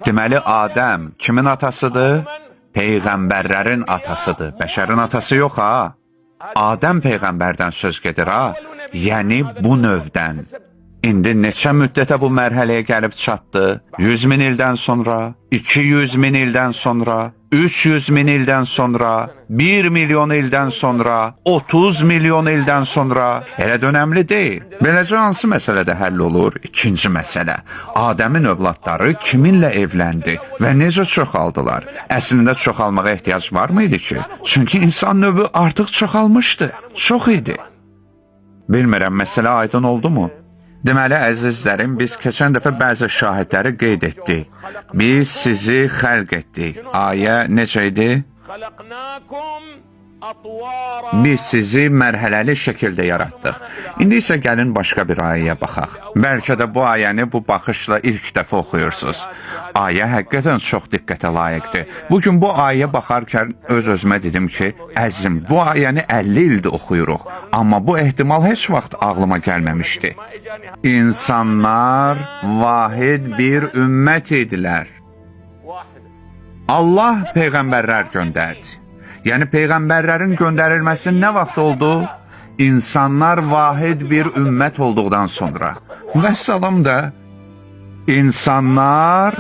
Deməli, Adəm kimin atasıdır? Peyğəmbərlərin atasıdır. Bəşərin atası yox ha. Adəm Peyğəmbərdən söz gedir ha. Yəni bu növdən. İndi neçə müddətə bu mərhələyə gəlib çatdı? 100 min ildən sonra, 200 min ildən sonra, 300 min ildən sonra, 1 milyon ildən sonra, 30 milyon ildən sonra. Elə də önəmli deyil. Beləcə hansı məsələdə həll olur? İkinci məsələ. Adəmin övladları kiminlə evləndi və necə çoxaldılar? Əslində çoxalmağa ehtiyac var mıydı ki? Çünki insan növü artıq çoxalmışdı. Çox idi. Bilmirəm, məsələ aydın oldu mu? Deməli, əzizlərim, biz keçən dəfə bəzi şahidləri qeyd etdik. Biz sizi xəlq etdik. Ayə necə idi? Biz sizi mərhələli şəkildə yaratdıq. İndi isə gəlin başqa bir ayəyə baxaq. Bəlkə də bu ayəni bu baxışla ilk dəfə oxuyursunuz. Ayə həqiqətən çox diqqətə layiqdir. Bugün bu ayəyə baxarkən öz-özümə dedim ki, əzim, bu ayəni 50 ildir oxuyuruq. Amma bu ehtimal heç vaxt ağlıma gəlməmişdi. İnsanlar vahid bir ümmət idilər. Allah peyğəmbərlər göndərdi. Yəni peyğəmbərlərin göndərilməsi nə vaxt oldu? İnsanlar vahid bir ümmət olduqdan sonra. Vəssalam da. İnsanlar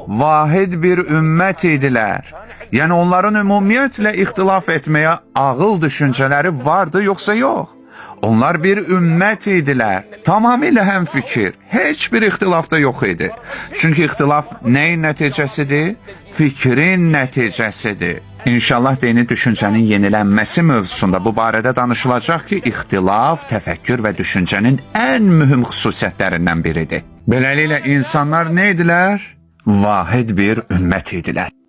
vahid bir ümmət idilər. Yəni onların ümumiyyətlə ixtilaf etməyə ağıl düşüncələri vardı, yoxsa yox? Onlar bir ümmət idilər. Tamamilə həmfikir. Heç bir ixtilaf da yox idi. Çünki ixtilaf nəyin nəticəsidir? Fikrin nəticəsidir. İnşallah dini düşüncənin yenilənməsi mövzusunda bu barədə danışılacaq ki, ixtilaf, təfəkkür və düşüncənin ən mühüm xüsusiyyətlərindən biridir. Beləliklə insanlar nə idilər? Vahid bir ümmət idilər.